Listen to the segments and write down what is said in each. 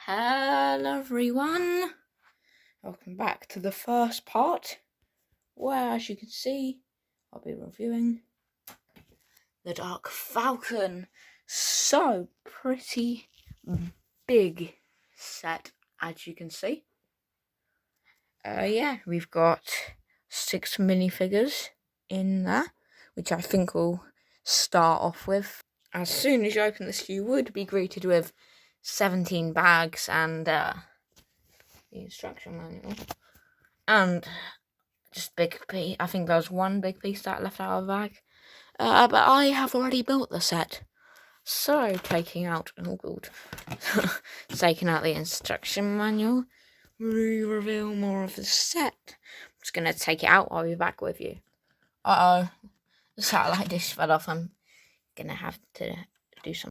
Hello everyone, welcome back to the first part where, as you can see, I'll be reviewing the Dark Falcon. So pretty big set, as you can see. We've got 6 minifigures in there, which I think we'll start off with. As soon as you open this, you would be greeted with 17 bags and the instruction manual, and just big piece. I think there was one big piece that left out of the bag, but I have already built the set, so taking out taking out the instruction manual, we reveal more of the set. I'm just gonna take it out. I'll be back with you. The satellite dish fell off. I'm gonna have to do something.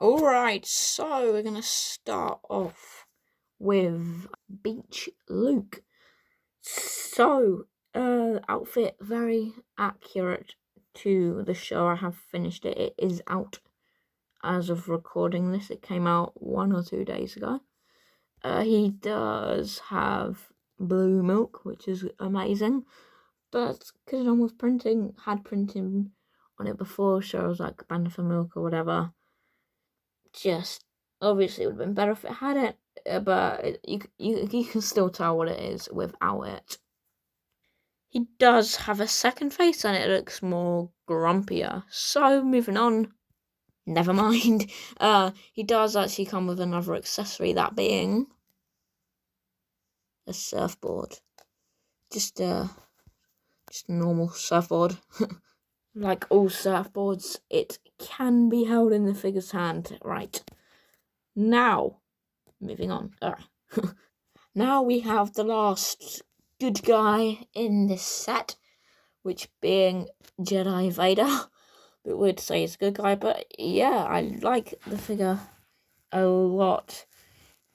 Alright, so we're gonna start off with Beach Luke. So, outfit very accurate to the show. I have finished it. It is out as of recording this. It came out 1 or 2 days ago. He does have blue milk, which is amazing. But because no one was had printing on it before, shows like Band for Milk or whatever, just obviously it would have been better if it had it, but you can still tell what it is without it. He does have a second face and it looks more grumpier. So moving on, never mind. He does actually come with another accessory, that being a surfboard. Just a normal surfboard. Like all surfboards, it can be held in the figure's hand. Right. Now, moving on. Now we have the last good guy in this set, which being Jedi Vader. Bit weird to say he's a good guy, but yeah, I like the figure a lot.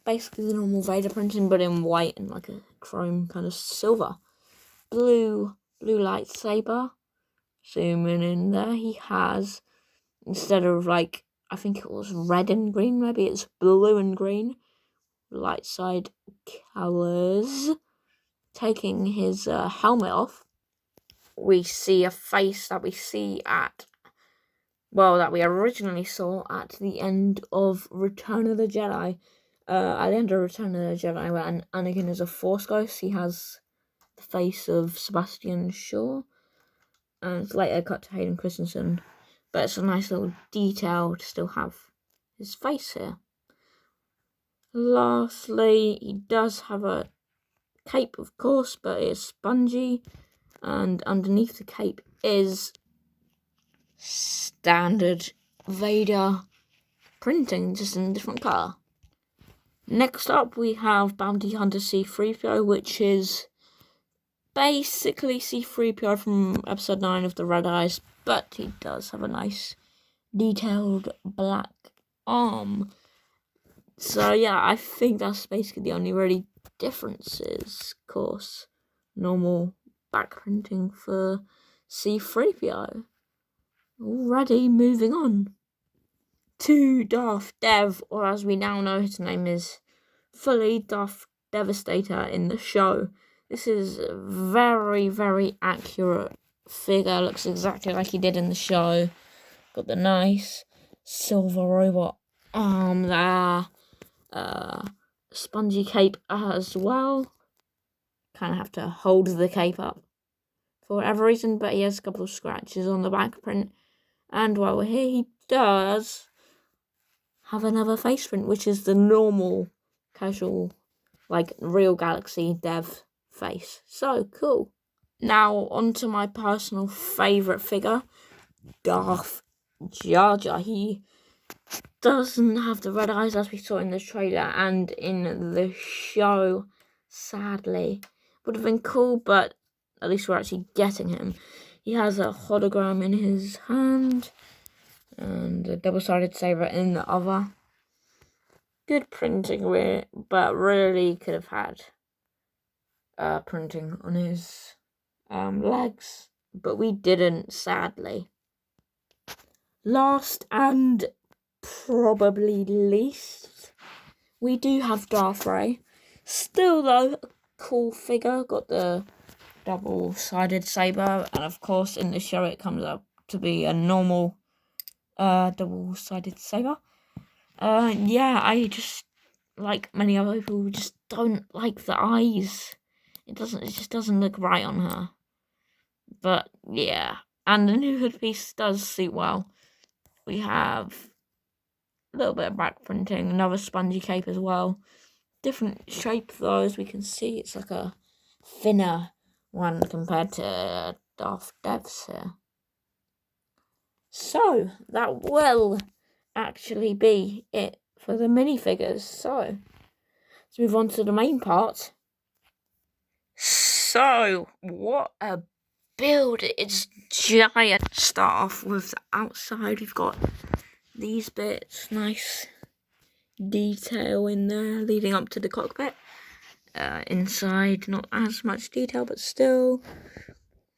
Basically the normal Vader printing, but in white and like a chrome kind of silver. Blue lightsaber. Zooming in there, he has, instead of like, I think it was red and green, maybe it's blue and green, light side colours. Taking his helmet off, we see a face that we see that we originally saw at the end of Return of the Jedi. At the end of Return of the Jedi, when Anakin is a Force ghost, he has the face of Sebastian Shaw. And it's later cut to Hayden Christensen, but it's a nice little detail to still have his face here. Lastly, he does have a cape, of course, but it's spongy, and underneath the cape is standard Vader printing, just in a different colour. Next up, we have Bounty Hunter C-3PO, which is basically C-3PO from episode 9 of the Red Eyes, but he does have a nice detailed black arm. So yeah, I think that's basically the only really differences. Of course, normal back printing for C-3PO. Already moving on to Darth Dev, or as we now know his name is fully, Darth Devastator in the show. This is a very, very accurate figure. Looks exactly like he did in the show. Got the nice silver robot arm there. Spongy cape as well. Kind of have to hold the cape up for whatever reason, but he has a couple of scratches on the back print. And while we're here, he does have another face print, which is the normal, casual, like real Galaxy Dev face. So cool. Now on to my personal favourite figure, Darth Jar Jar. He doesn't have the red eyes as we saw in the trailer and in the show, sadly. Would have been cool, but at least we're actually getting him. He has a hologram in his hand and a double-sided saber in the other. Good printing, but really could have had printing on his legs, but we didn't, sadly. Last and probably least, we do have Darth Ray. Still though, a cool figure. Got the double-sided saber, and of course in the show it comes up to be a normal double-sided saber. Yeah, I just, like many other people, just don't like the eyes. It just doesn't look right on her. But yeah, and the new hood piece does suit well. We have a little bit of back printing, another spongy cape as well. Different shape though, as we can see. It's like a thinner one compared to Darth Dev's here. So that will actually be it for the minifigures. So let's move on to the main part. So what a build! It's giant. Start off with the outside. We've got these bits, nice detail in there leading up to the cockpit. Inside, not as much detail, but still,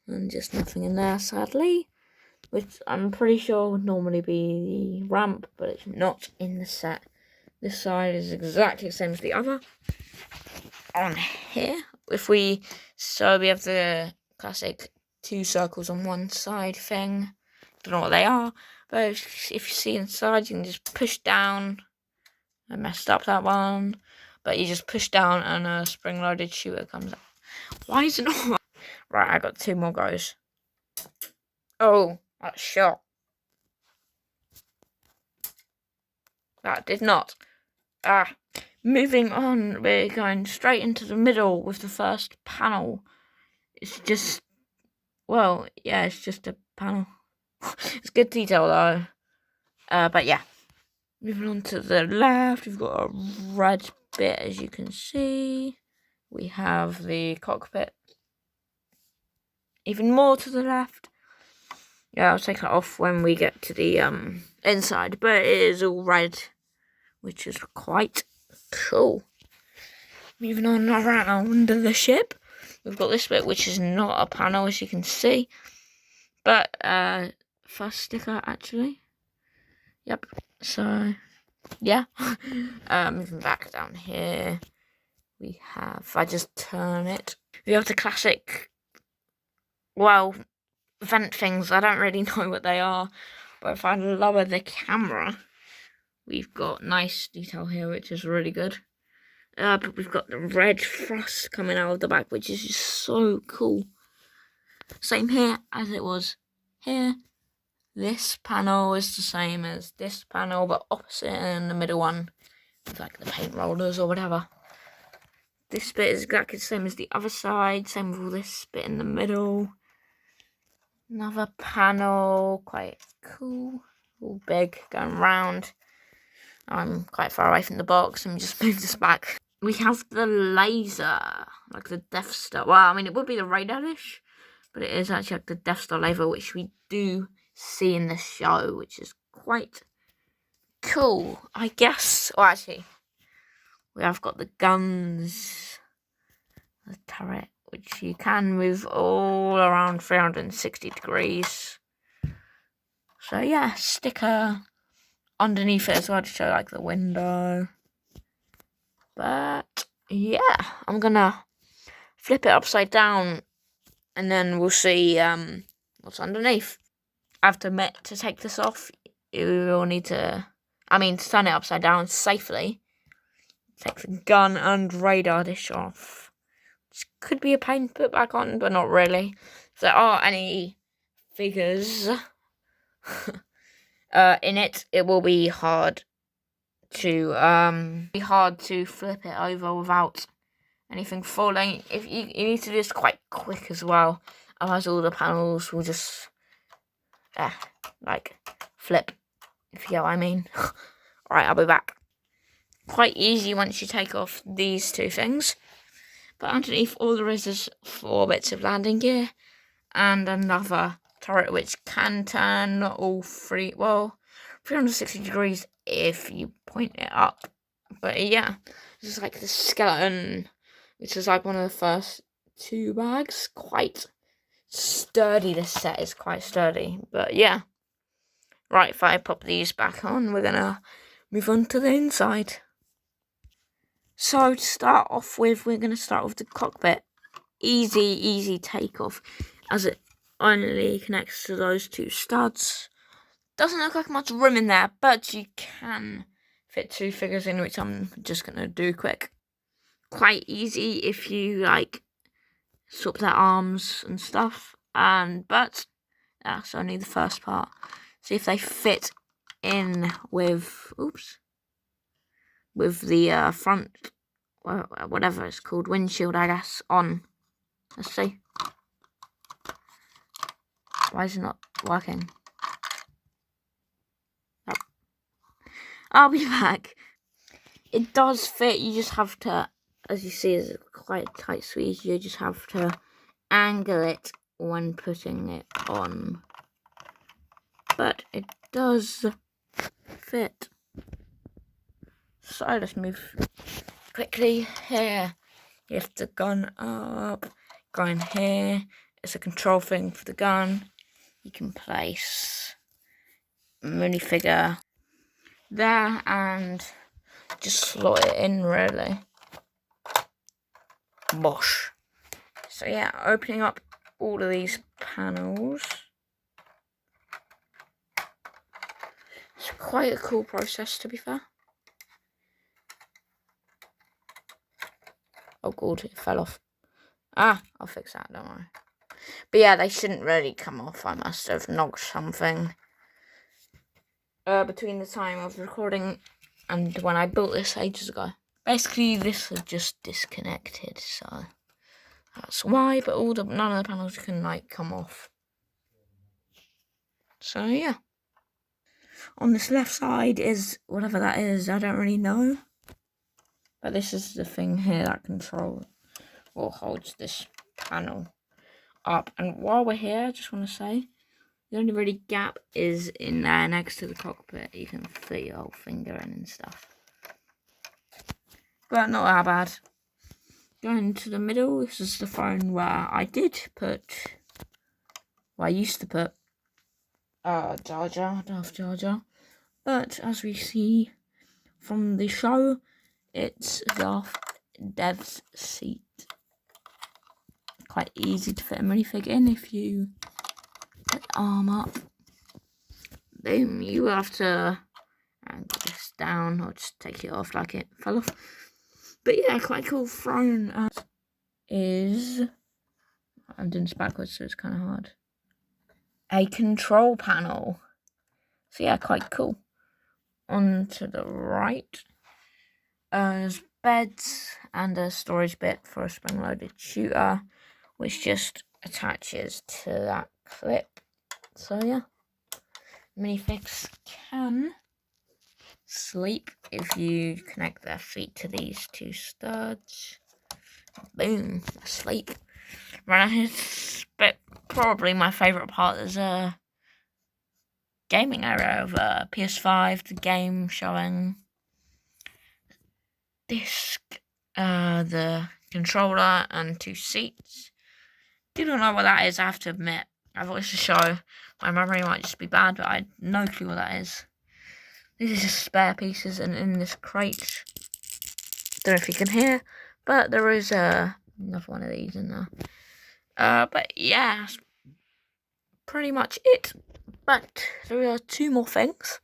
and just nothing in there, sadly. Which I'm pretty sure would normally be the ramp, but it's not in the set. This side is exactly the same as the other. On here, we have the classic 2 circles on one side thing. Don't know what they are, but if you see inside, you can just push down. I messed up that one, but you just push down and a spring-loaded shooter comes out. Why is it not? Right, I got 2 more goes. Oh, that shot. That did not. Moving on, we're going straight into the middle with the first panel. It's just, well, yeah, it's just a panel. It's good detail though. But yeah. Moving on to the left, we've got a red bit, as you can see. We have the cockpit. Even more to the left. Yeah, I'll take it off when we get to the inside, but it is all red, which is quite cool. Moving on around the ship, we've got this bit, which is not a panel, as you can see, but first sticker actually. Yep. So yeah. Moving back down here, we have. If I just turn it, we have the classic. Well, vent things. I don't really know what they are, but if I lower the camera, we've got nice detail here, which is really good. But we've got the red frost coming out of the back, which is just so cool. Same here as it was here. This panel is the same as this panel, but opposite, and the middle one with like the paint rollers or whatever. This bit is exactly the same as the other side. Same with all this bit in the middle. Another panel, quite cool, all big, going round. I'm quite far away from the box, and just move this back. We have the laser, like the Death Star. Well, I mean, it would be the radar dish, but it is actually like the Death Star laser, which we do see in the show, which is quite cool, I guess. Or actually, we have got the guns, the turret, which you can move all around 360 degrees. So yeah, sticker underneath it as well to show like the window. But yeah, I'm gonna flip it upside down and then we'll see what's underneath. I have to admit, to take this off, you will need to turn it upside down safely. Take the gun and radar dish off. Which could be a pain to put back on, but not really. If there are any figures in it, it will be hard to flip it over without anything falling. If you need to do this quite quick as well, otherwise all the panels will just flip, if you get what I mean. Alright, I'll be back. Quite easy once you take off these 2 things. But underneath all there is 4 bits of landing gear and another turret which can turn all 360 degrees if you point it up. But yeah, this is like the skeleton, which is like one of the first 2 bags. Quite sturdy, this set is quite sturdy. But yeah. Right, if I pop these back on, we're gonna move on to the inside. So to start off with, we're going to start with the cockpit. Easy takeoff, as it only connects to those two studs. Doesn't look like much room in there, but you can fit 2 figures in, which I'm just going to do quick. Quite easy if you like swap their arms and stuff, but that's only the first part. See if they fit in with the front, whatever it's called, windshield, I guess, on. Let's see. Why is it not working? Oh. I'll be back. It does fit. You just have to, as you see, it's quite a tight squeeze. You just have to angle it when putting it on. But it does fit. So let's move quickly. Here, lift the gun up. Go in here. It's a control thing for the gun. You can place a minifigure there and just slot it in, really. Bosh. So yeah, opening up all of these panels. It's quite a cool process, to be fair. Oh god, it fell off. I'll fix that, don't worry. But yeah, they shouldn't really come off. I must have knocked something between the time of recording and when I built this ages ago. Basically, this has just disconnected, so that's why. But none of the panels can like come off. So yeah. On this left side is whatever that is. I don't really know. But this is the thing here that controls or holds this panel up. And while we're here, I just want to say, the only really gap is in there next to the cockpit. You can fit your whole finger in and stuff. But not that bad. Going to the middle, this is the phone where I used to put Darth Jar Jar. But as we see from the show, it's Darth Dev's seat. Quite easy to fit a minifig in if you put the arm up. Boom, you have to angle this down or just take it off like it fell off. But yeah, quite cool throne is, I'm doing this backwards so it's kind of hard, a control panel. So yeah, quite cool. On to the right, there's beds and a storage bit for a spring-loaded shooter, which just attaches to that clip. So yeah, minifigs can sleep if you connect their feet to these 2 studs. Boom, asleep. Right, but probably my favourite part is a gaming area of PS5, the game showing disc, the controller and 2 seats. Do not know what that is, I have to admit. I've watched the show. My memory might just be bad, but I had no clue what that is. These are just spare pieces, and in this crate, don't know if you can hear, but there is another one of these in there. But yeah, that's pretty much it. But there are 2 more things.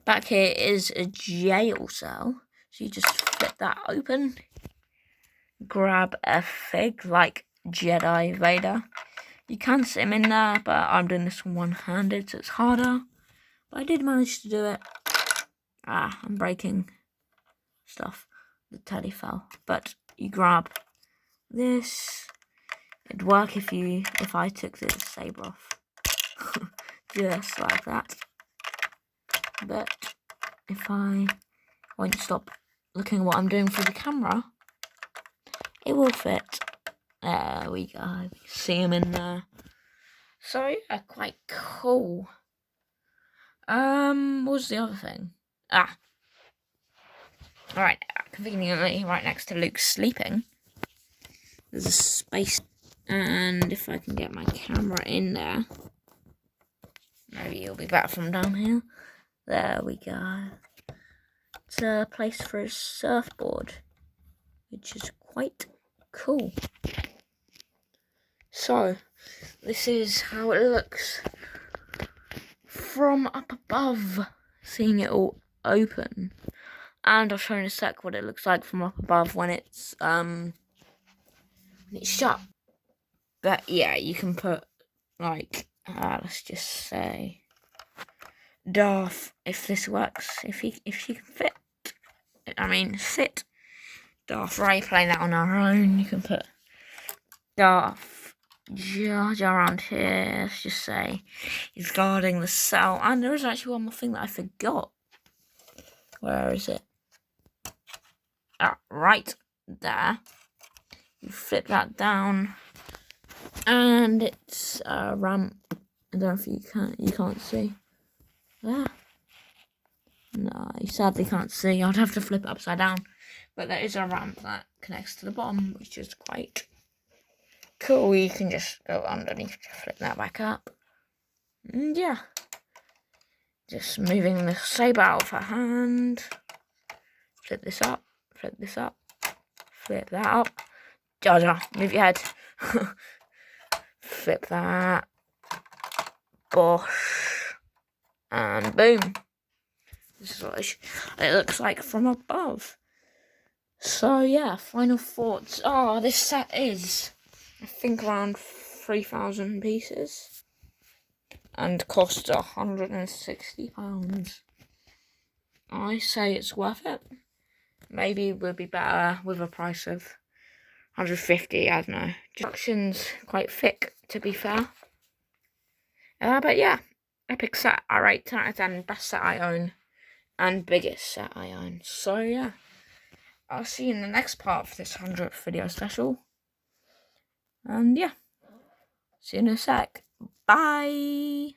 Back here is a jail cell. So you just flip that open. Grab a fig like Jedi Vader. You can sit him in there, but I'm doing this one-handed, so it's harder. But I did manage to do it. I'm breaking stuff. The teddy fell. But you grab this. It'd work if I took this saber off. Just like that. But if I won't stop looking at what I'm doing for the camera, it will fit. There we go. See him in there. So yeah, quite cool. What was the other thing? Alright, conveniently right next to Luke sleeping, there's a space, and if I can get my camera in there, maybe it'll be better from down here. There we go. It's a place for a surfboard. which is quite cool. So, this is how it looks from up above, seeing it all open. And I'll show in a sec what it looks like from up above when it's shut. But yeah, you can put like let's just say Darth, if this works, if she can fit. I mean, sit. Darth Ray, playing that on our own. You can put Darth Jar Jar around here. Let's just say he's guarding the cell. And there is actually one more thing that I forgot. Where is it? Right there. You flip that down, and it's a ramp. I don't know if you can't see. There. No, you sadly can't see. I'd have to flip it upside down. But there is a ramp that connects to the bottom, which is quite cool. You can just go underneath to flip that back up. And yeah. Just moving the saber out of her hand. Flip this up. Flip this up. Flip that up. Jar Jar, move your head. Flip that. Bosh. And boom. This is what it looks like from above. So yeah, final thoughts. Oh, this set is, I think, around 3,000 pieces. And cost £160. I say it's worth it. Maybe it would be better with a price of 150, I don't know. Instructions quite thick, to be fair. But yeah, epic set. I rate 10 out of 10. Best set I own. And biggest set I own. So yeah, I'll see you in the next part of this 100th video special. And yeah, see you in a sec. Bye.